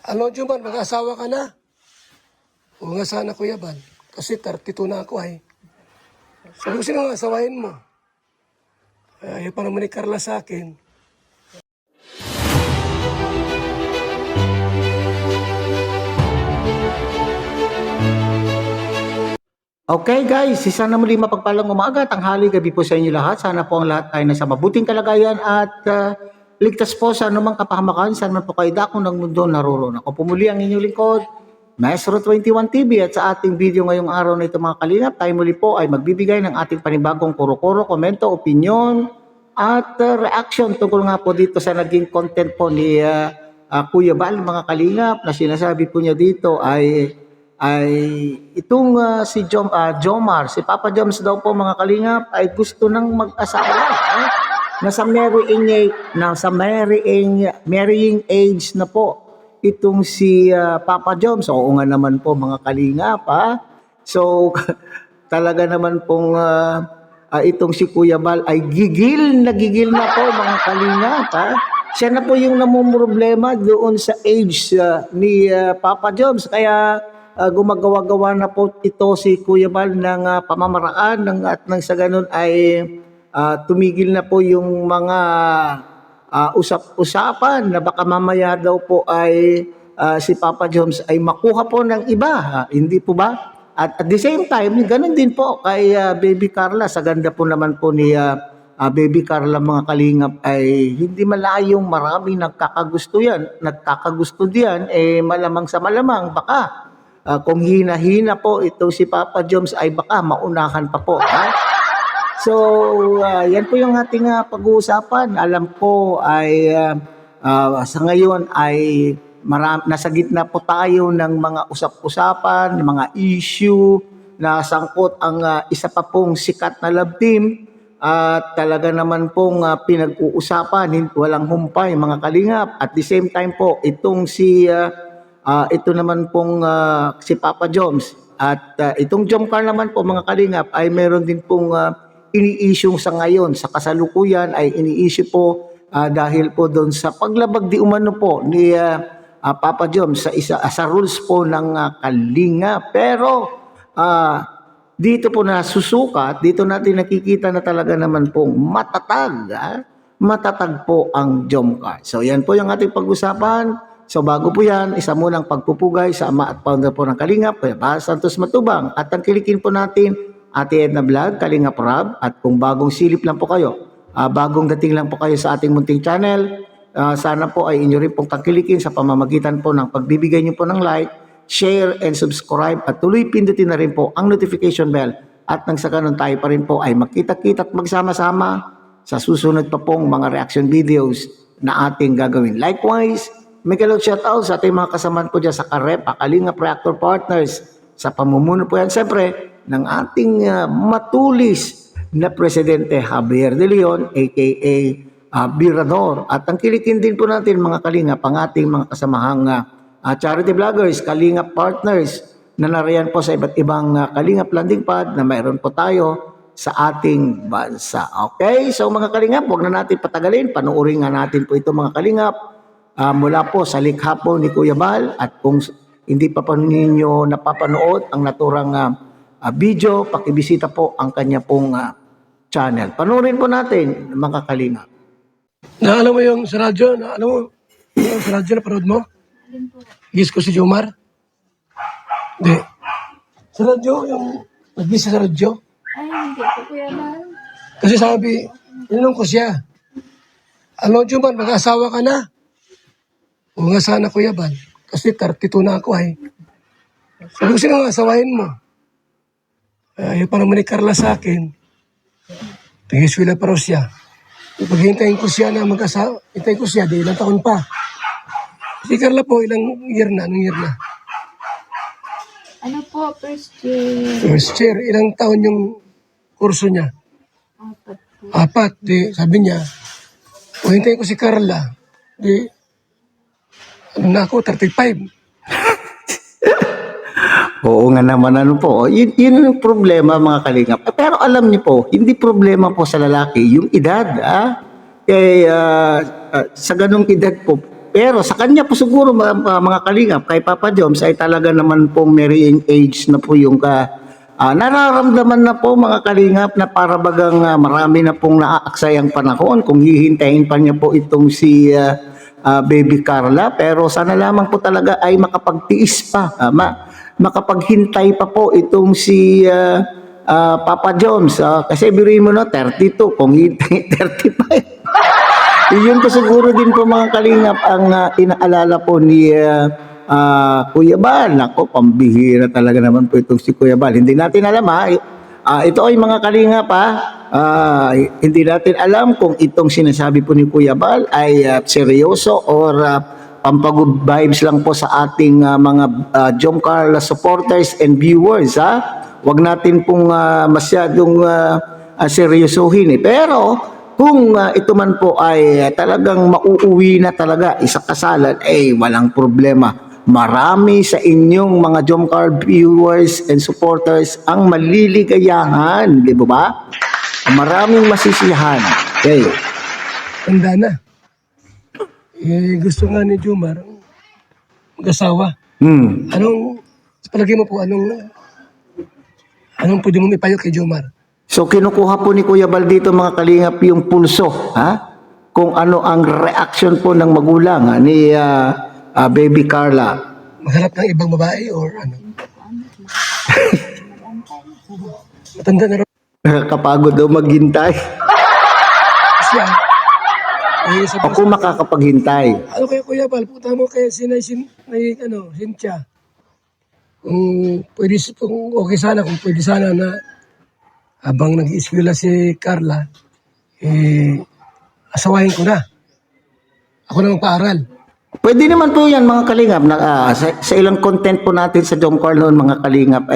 Ano, Juman, mag-asawa ka na? Oo nga sana, Kuya Bal. Kasi 32 na ako ay. Sabi ko, sino ang asawahin mo? Ayaw pa naman ni Carla sa akin. Okay guys, isa na muli mapagpalang umaga, tanghali, gabi po sa inyo lahat. Sana po ang lahat ay nasa mabuting kalagayan at ligtas po sa anumang kapahamakan. Saan man po kayo dako ng mundo naroon. Ako po muli ang inyong lingkod, Maestro 21 TV, at sa ating video ngayong araw na ito mga kalingap, tayo muli po ay magbibigay ng ating panibagong kuro-kuro, komento, opinion at reaction tungkol nga po dito sa naging content po ni Kuya Bal mga kalingap, na sinasabi po niya dito ay itong si Jomar, si Papa Joms daw po mga kalingap ay gusto nang mag-asawa. Nasa marrying age na po itong si Papa Joms. Oo nga naman po mga kalingap. So talaga naman pong itong si Kuya Bal ay gigil na po mga kalingap. Siya na po yung namumroblema doon sa age ni Papa Joms. Kaya gumagawa-gawa na po ito si Kuya Bal ng pamamaraan at nang sa ganun ay tumigil na po yung mga usap-usapan na baka mamaya daw po ay si Papa Joms ay makuha po ng iba. Hindi po ba? At the same time, ganun din po kay Baby Carla. Sa ganda po naman po ni Baby Carla mga kalingap ay hindi malayong marami nagkakagusto diyan, malamang sa malamang baka kung hina-hina po itong si Papa Joms ay baka maunahan pa po. So, yan po yung ating pag-uusapan. Alam ko ay sa ngayon ay nasa gitna po tayo ng mga usap-usapan, mga issue na sangkot ang isa pa pong sikat na love team. At talaga naman pong pinag-uusapan, walang humpay mga kalingap. At the same time po, itong ito naman pong si Papa Joms at itong Jomcar naman po mga kalingap ay meron din pong ini-issue sa ngayon. Sa kasalukuyan ay ini-issue po dahil po doon sa paglabag di umano po ni Papa Joms sa rules po ng Kalinga. Pero dito po nasusukat, dito natin nakikita na talaga naman pong matatag po ang Jomcar. So yan po yung ating pag-usapan. So bago po yan, isa munang pagpupugay sa ama at founder po ng Kalingap, Kuya Bal Santos Matubang. At tangkilikin po natin Ate Edna Vlog, Kalingap Rob. At kung bagong silip lang po kayo, bagong dating lang po kayo sa ating munting channel, sana po ay inyo rin pong tangkilikin sa pamamagitan po ng pagbibigay niyo po ng like, share, and subscribe. At tuloy pindutin na rin po ang notification bell. At nang sa ganun tayo pa rin po ay magkita-kita at magsama-sama sa susunod pa pong mga reaction videos na ating gagawin. Likewise, may kalog shoutout sa ating mga kasamahan po dyan sa Karepa, Kalingap Reactor Partners, sa pamumuno po yan siyempre ng ating matulis na Presidente Javier De Leon, aka Birador. At ang kilikin din po natin mga Kalingap, ang ating mga kasamahang charity vloggers, Kalingap Partners, na nariyan po sa iba't ibang Kalingap landing pad na mayroon po tayo sa ating bansa. Okay, so mga Kalingap, huwag na natin patagalin, panuorin nga natin po ito mga Kalingap. Mula po sa likha po ni Kuya Bal, at kung hindi pa po ninyo napapanood ang naturang video, pakibisita po ang kanya pong channel. Panoorin po natin mga Kalingap. Na alam mo yung sa radyo? Na alam mo yung sa radyo na parood mo? Gis ko si Jomar? Hindi. Sa radyo, yung nagbisa sa radyo? Ay, hindi po Kuya Bal. Kasi sabi, inanong ko siya. Ano, Jomar, mag-asawa ka na? Oo nga sana, Kuya Bal. Kasi 32 na ako ay. Sabi ko, sino ang asawahin mo? Ayaw pa naman ni Carla sa akin. Tingis-wila pa raw siya. Paghintayin ko siya na mag-asawa, hintayin ko siya, di ilang taon pa. Si Carla po, anong year na? Ano po, first year? First year, ilang taon yung kurso niya? 4 po. 4. Di, sabi niya, hintayin ko si Carla. Di, ano na ako, 35. Oo nga naman, ano po, yun yung problema mga Kalingap. Pero alam niyo po, hindi problema po sa lalaki yung edad. Sa ganung edad po, pero sa kanya po siguro mga kalingap, kay Papa Joms ay talaga naman pong marrying age na po yung nararamdaman na po mga kalingap na para bagang marami na pong naaaksayang panahon kung hihintayin pa niya po itong si Baby Carla. Pero sana lamang po talaga ay makapagtiis pa, makapaghintay pa po itong si Papa Joms. Kasi biruin mo no, 32, kung hindi 35. Iyon po siguro din po mga kalingap ang inaalala po ni Kuya Bal. Ako, pambihira talaga naman po itong si Kuya Bal. Hindi natin alam ito ay mga kalingap hindi natin alam kung itong sinasabi po ni Kuya Bal ay seryoso or pampagod vibes lang po sa ating mga Jom Carla supporters and viewers. Huwag natin pong masyadong seryosohin. Pero kung ito man po ay talagang mauuwi na talaga isang kasalan, walang problema. Marami sa inyong mga Jomcar viewers and supporters ang maliligayahan, di ba? Maraming masisiyahan. Okay. Tanda na. Gusto nga ni Jomar mag-asawa. Anong, sa palagay mo po, anong pwede mo ipayo kay Jomar? So kinukuha po ni Kuya Bal dito mga kalingap yung pulso, kung ano ang reaction po ng magulang ni Baby Carla. Maghanap ng ibang babae or ano? Matanda na rin Nakakapagod daw maghintay. siya. Sabi Ako makakapaghintay. ano kaya Kuya Bal, punta mo kay Cynthia. Kung okay sana, kung pwede sana na habang nag-iiskwela si Carla, asawahin ko na. Ako na magpaaral. Pwede naman po yan mga kalingap. Sa ilang content po natin sa Jomcar noon mga kalingap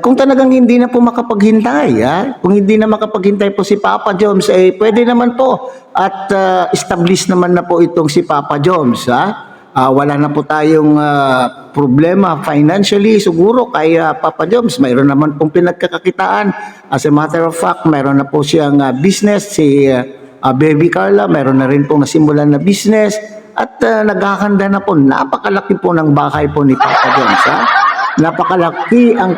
kung talagang hindi na po makapaghintay, kung hindi na makapaghintay po si Papa Joms, pwede naman po at establish naman na po itong si Papa Joms. Wala na po tayong problema financially siguro kay Papa Joms. Mayroon naman pong pinagkakakitaan. As a matter of fact, mayroon na po siyang business. Si Baby Carla, mayroon na rin pong nasimulan na business. At naghahanda na po. Napakalaki po ng bahay po ni Papa Joms. Napakalaki ang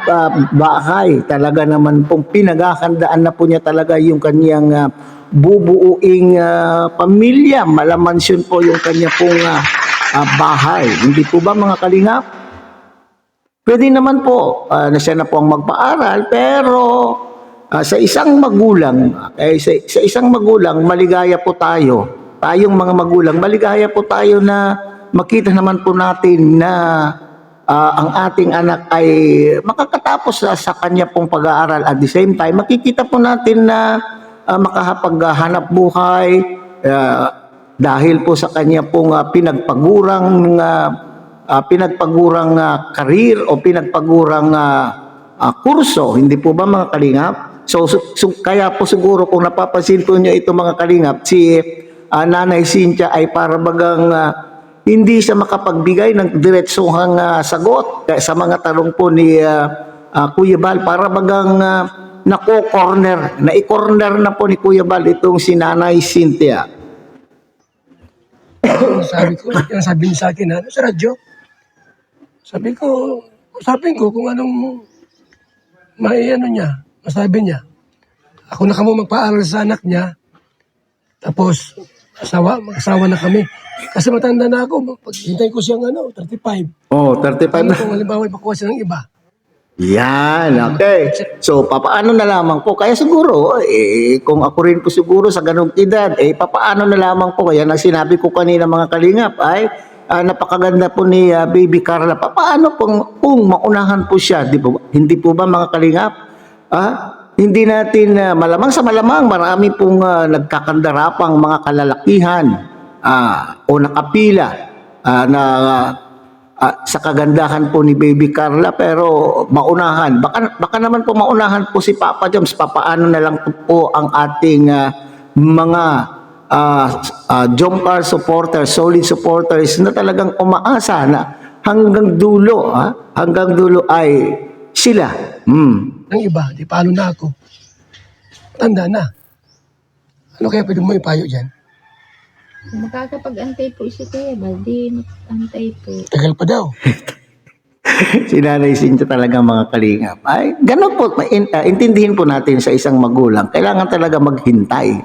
bahay. Talaga naman pong pinaghahandaan na po niya talaga yung kanyang bubuuing pamilya. Malamansyon po yung kanya pong bahay. Hindi po ba mga kalingap? Pwede naman po na siya na po ang magpaaral, pero sa isang magulang, sa isang magulang, maligaya po tayo. Tayong mga magulang, maligaya po tayo na makita naman po natin na ang ating anak ay makakatapos sa kanya pong pag-aaral. At the same time, makikita po natin na makakapaghanap buhay, dahil po sa kanya pong pinagpagurang karir o pinagpagurang kurso. Hindi po ba mga kalingap? So kaya po siguro kung napapansin po nyo ito mga kalingap, si Nanay Cynthia ay para bagang hindi siya makapagbigay ng diretsuhang sagot sa mga tanong po ni Kuya Bal. Para bagang nai-corner na po ni Kuya Bal itong si Nanay Cynthia. Sabi niya sa akin, sa radyo. Sabi ko kung anong masabi niya. Ako na kamo magpaaral sa anak niya. Tapos, mag-asawa na kami. Kasi matanda na ako. Paghintay ko siyang 35. Oh, 35 na. Kung halimbawa ipakuha siya ng iba. Yan, okay. So, papaano na lamang po? Kaya siguro, kung ako rin po siguro sa ganung edad, papaano na lamang po? Kaya na sinabi ko kanina mga kalingap, napakaganda po ni Baby Carla. Papaano kung maunahan po siya? Hindi po ba mga kalingap? Hindi natin, malamang sa malamang, marami pong nagkakandarapang mga kalalakihan o nakapila sa kagandahan po ni Baby Carla, pero maunahan. Baka naman po maunahan po si Papa Joms. Papaano na lang po ang ating mga Jomcar supporters, solid supporters na talagang umaasa na hanggang dulo ay sila. Ng iba, di paano na ako. Tanda na. Ano kaya pwede mo ipayo dyan? Makakapag-antay po si Kuya Bal, di antay po. Tagal pa daw. Si Nanay Cynthia talaga mga kalingap. Ay, ganun po, intindihin po natin sa isang magulang. Kailangan talaga maghintay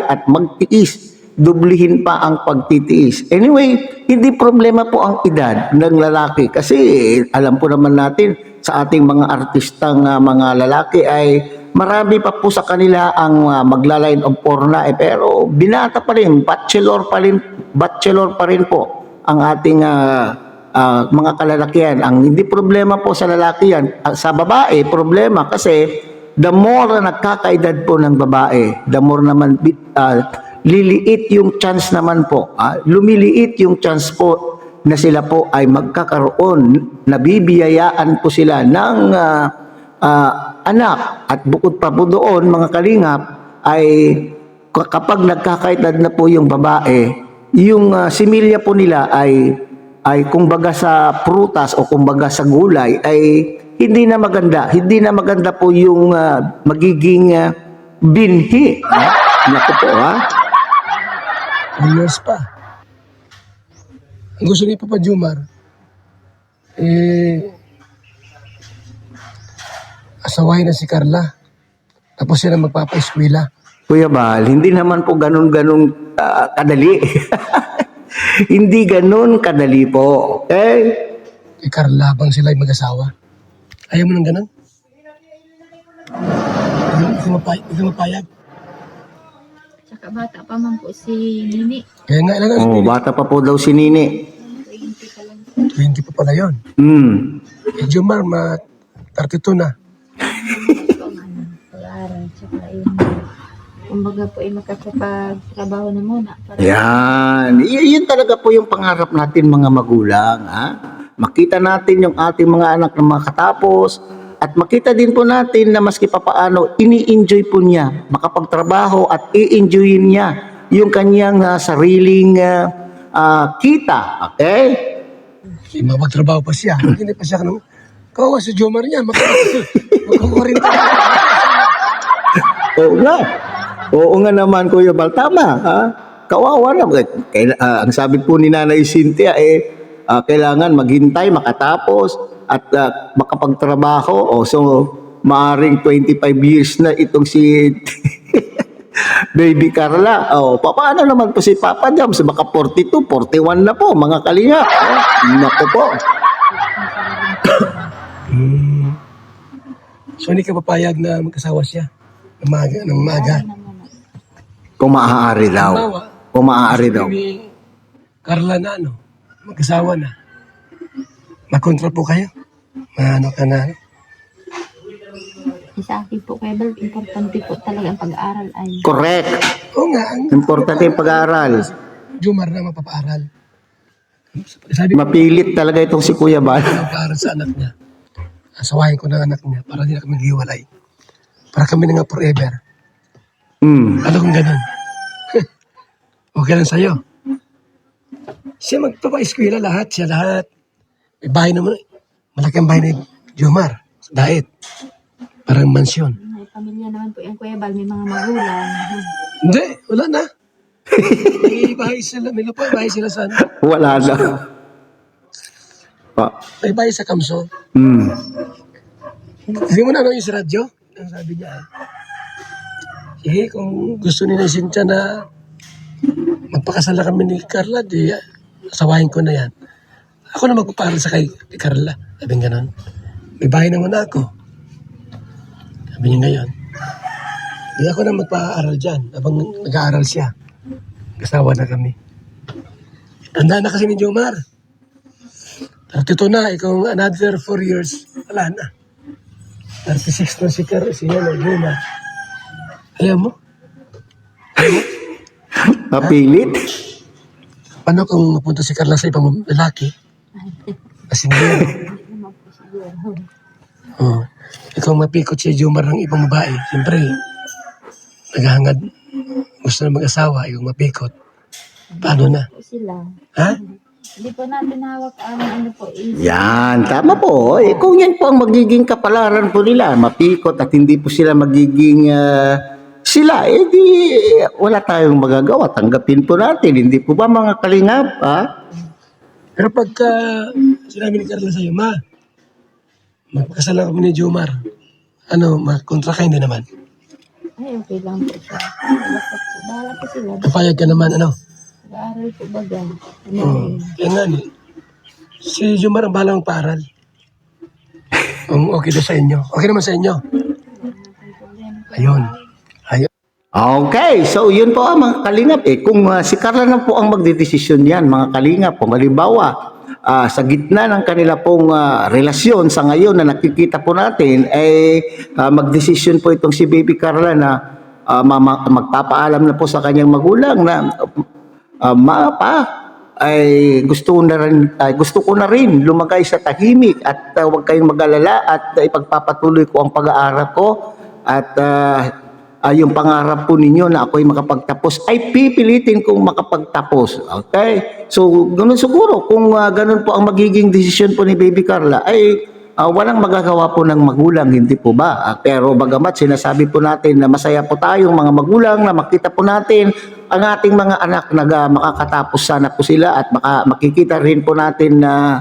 at magtiis. Dublihin pa ang pagtitiis. Anyway, hindi problema po ang edad ng lalaki kasi alam po naman natin sa ating mga artistang mga lalaki ay marami pa po sa kanila ang magla-line of porna pero binata pa rin, bachelor pa rin po ang ating mga kalalakihan. Ang hindi problema po sa lalaki yan. Sa babae, problema kasi the more na nagkakaedad po ng babae, the more naman liliit yung chance naman po. Lumiliit yung chance po na sila po ay magkakaroon, nabibiyayaan po sila ng anak. At bukod pa po doon, mga kalingap, ay kapag nagkakaedad na po yung babae, yung similya po nila ay kumbaga sa prutas o kumbaga sa gulay ay hindi na maganda. Hindi na maganda po yung magiging binhi. Naku po 2 years pa. Ang gusto ni Papa Jumar, asawahin na si Carla. Tapos sila magpapa-eskwela. Kuya Bal, hindi naman po ganun kadali. Hindi ganun kadali po. Okay? Kay Carla bang sila ay mag-asawa? Ayaw mo ng ganun? Hindi ka mapayag. Tsaka bata pa man po si Nini. Kaya nga lang, Bata pa po daw si Nini. 20 pa lang. 20 pa pala yun. Eh, Jumar, 32 na. Pag-aaral. Tsaka yun. Kumbaga po ay makakapag-trabaho na muna. Para Yan. Yun talaga po yung pangarap natin mga magulang. Makita natin yung ating mga anak na makatapos at makita din po natin na maski papaano ini-enjoy po niya makapagtrabaho at i-enjoyin niya yung kanyang sariling kita. Okay? Mapagtrabaho pa siya. Hindi pa siya kanong... Kawawa si Jomar niya. Magkukurin pa. Oo nga. Oo nga naman, Kuya Bal. Tama. Kawawa na. Ang sabi po ni Nanay Cynthia, kailangan maghintay, makatapos, at makapagtrabaho. So, maaring 25 years na itong si Baby Carla. Paano naman po si Papa Jams? Baka 42, 41 na po, mga kalinga. Naku po. So, hindi ka papayag na magkasawa siya? Ng maga. Kung maaari daw. Kung maaari daw. Ni Carla na magkasawa na. Magkontra po kayo. Ano ka na? sa akin po, Kuya Bal, importante po talaga ang pag-aaral ay. Correct. Oo nga. Importante yung pag-aaral. Jumar na mapapaaral. Sabi ko, Mapilit talaga itong si Kuya Bal. mapapaaral sa anak niya. Asawahin ko na anak niya para hindi na kami maghiwalay. Para kami na nga forever. Ano kung ganun? Okay lang sa'yo. Siya magpapa-eskwela lahat. Siya lahat. May bahay naman. Malaki ang bahay ni Jomar. Dahit. Parang mansyon. May pamilya naman po yung Kuya Bal, may mga magulang. Hindi. Wala na. May bahay sila. May lupa. Bahay sila sa Wala na. may bahay sa Kamso. Hindi mo na yung sa radyo? Ang sabi niya. Sige, kung gusto ni Cynthia na magpakasal na kami ni Carla, di asawahin ko na yan. Ako na magpapaaral sa kay Carla. Sabi nga nun. May bahay naman ako. Sabi niya ngayon. Di ako na magpaaral dyan. Habang nag-aaral siya. Kasawa na kami. Tanda na kasi ni Jomar. 32 na. Ikaw another 4 years. Wala na. 36 na si Jomar. Ayaw mo? Mapilit. Paano kung napunta si Carla sa ibang lalaki? Kasi hindi. Naman po siguro. Oh. Ikaw mapikot si Jomar ng ibang babae. Siyempre, naghahangad. Gusto na mag-asawa. Ikaw mapikot. Paano na? Po sila. Ha? Hindi po natin hawak ang ano po is. Yan, tama po. Kung yan po ang magiging kapalaran po nila, mapikot at hindi po sila magiging sila, eh di wala tayong magagawa. Tanggapin po natin. Hindi po ba mga kalingap? Ha? Pero pagka sinabi ni Carla sa'yo, Ma, magpakasalan kami ni Jomar. Ano, makontra ka hindi naman. Ay, okay lang po siya. Bahala po sila. Kapayag ka naman, ano. Nag-aaral po baga. Kaya nga ni, si Jomar ang bahala magpaaral. Kung okay daw sa inyo. Okay naman sa inyo. Ayun. Ayun. Okay, so yun po ang mga kalingap. Kung si Carla na po ang magdedesisyon yan, mga kalingap, kung halimbawa, sa gitna ng kanila pong relasyon sa ngayon na nakikita po natin, magdesisyon po itong si Baby Carla na magpapaalam na po sa kanyang magulang na ay gusto ko na rin lumagay sa tahimik at huwag kayong mag-alala at ipagpapatuloy ko ang pag-aaral ko at yung pangarap po ninyo na ako'y makapagtapos ay pipilitin kong makapagtapos. Okay? So, ganun siguro kung ganun po ang magiging desisyon po ni Baby Carla ay walang magagawa po ng magulang, hindi po ba? Pero bagamat sinasabi po natin na masaya po tayong mga magulang na makita po natin ang ating mga anak na makakatapos sana po sila at makikita rin po natin na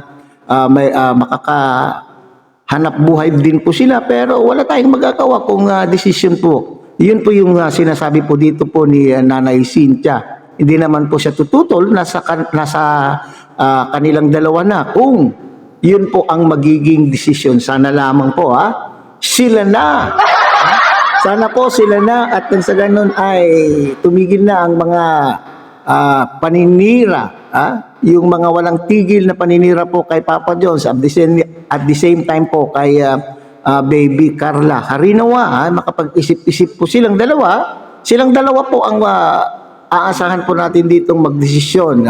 may makakahanap buhay din po sila pero wala tayong magagawa kung decision po. Yun po yung sinasabi po dito po ni Nanay Cynthia. Hindi naman po siya tututol, nasa kanilang dalawa na kung yun po ang magiging desisyon. Sana lamang po sila na. Sana po sila na at sa ganun ay tumigil na ang mga paninira. Yung mga walang tigil na paninira po kay Papa Jones at the same time po kay Baby Carla. Harinawa, makapag-isip-isip po silang dalawa. Silang dalawa po ang aasahan po natin ditong magdesisyon.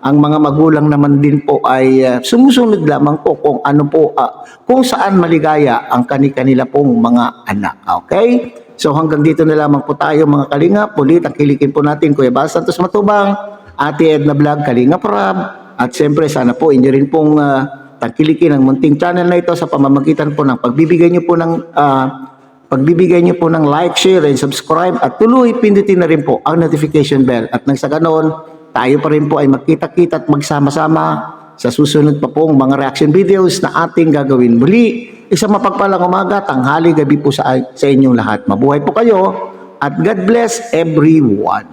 Ang mga magulang naman din po ay sumusunod lamang po kung ano po, kung saan maligaya ang kanila pong mga anak. Okay? So hanggang dito na lamang po tayo mga Kalingap. Ulit ang kilikin po natin Kuya Bal Santos Matubang, Ate Edna Vlog, Kalingap Rab. At siyempre sana po inyo rin pong tangkilikin ang munting channel na ito sa pamamagitan po ng pagbibigay nyo po ng like, share, and subscribe at tuloy pindutin na rin po ang notification bell at nang sa ganon tayo pa rin po ay magkita-kita at magsama-sama sa susunod pa pong mga reaction videos na ating gagawin muli. Isang mapagpalang umaga, tanghali, gabi po sa inyong lahat. Mabuhay po kayo at God bless everyone.